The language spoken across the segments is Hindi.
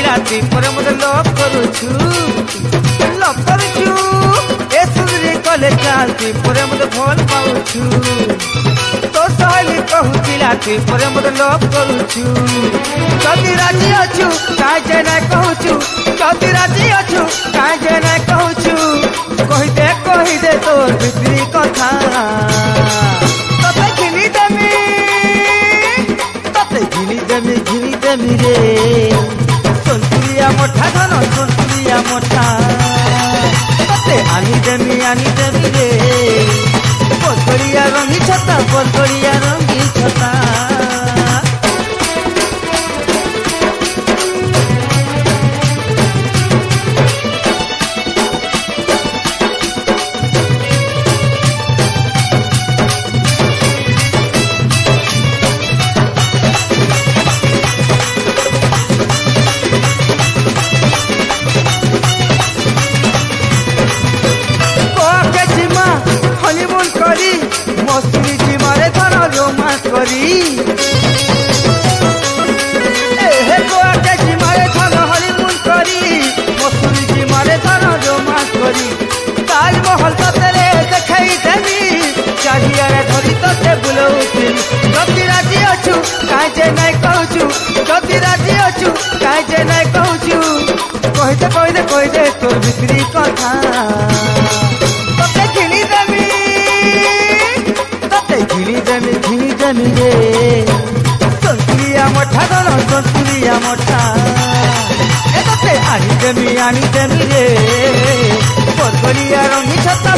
ରାତି ପରେ ମତେ ଲଭ୍ କରୁଛୁ ଏ ସୁନ୍ଦରୀ କଲେ ଚାଲତି ପରେ ମତେ ଭଲ ପାଉଛୁ ତୋ ସହେଲି କହୁଥିଲା ତୁ ପରେ ମତେ ଲଭ୍ କରୁଛୁ ଯଦି ରାଜି ଅଛୁ କାଇଁ ଯେ ନାଇଁ କହୁଛୁ ଯଦି ରାଜି ଅଛୁ କାଇଁ ଯେ ନାଇଁ କହୁଛୁ କହିଦେ ତୋର ଭିତରି କଥା ତତେ ଘିନି ଦେମି ରେ ସନ୍ତୁଳିଆ ମୋଠା ଧନ ସନ୍ତୁଳିଆ ମୋଠା ତତେ ଆনি দেমি রে পরপরিয়া রঙি ছতা मसूरी जीमारे धन रोमांस करी गोवा के जीमारे धन हनीमून करी मसूरी जीमारे धन रोमांस करी ताजमहल तेरे देखाई देवी चारियारे धरी ते बुलाऊी जदि राजी अच्छु कहीं जे नाई कहूचु जदि राजी अच्छु कहीं जे नाई कहूचु कहदे तोर बिक्री कथा ते घिनी देमी रे सन्तुलिया मोठा धन सन्तुलिया मोठा ते आनी देमी रे परपरिया रंगी छता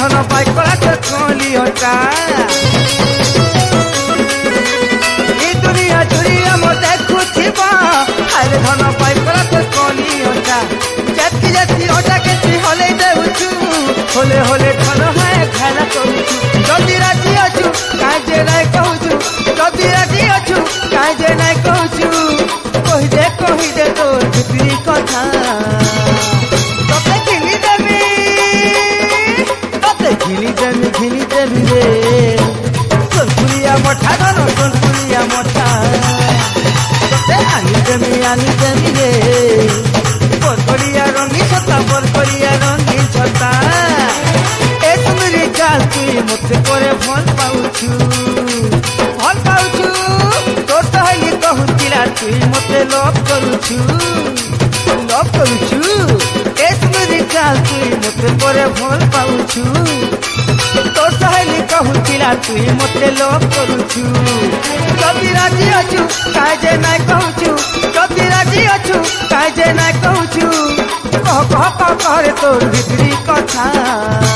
धन पाई कला कलियटा दुनिया चुरिया मो देखुथिबा अरे धन पाई कला कलियटा जति ओटा के हले देउछु होले धन है खाला करूछु जदि राजी अछु काहे जे नाई कहूछु जदि राजी अछु काहे जे नाई कहूछु कहदे तोर भितरी कथा घिनी देमी रे सन्तुलिया मोठा धन सन्तुलिया मोठा तते आनी देमी रे परपरिया रंगी छता ए सुंदरी चाल तू मते करे भल पाउछु तोर सहेली कहूतिला तू मते लव करूछु ए सुंदरी चाल तू मते करे भल पाउछु तो सहेली कहूतिला तू मते लव करूछु जदि राजी अछु काहे जे नाई कहूछु जदि राजी अछु काहे जे नाई कहूछु कह रे तोर भितरी कथा।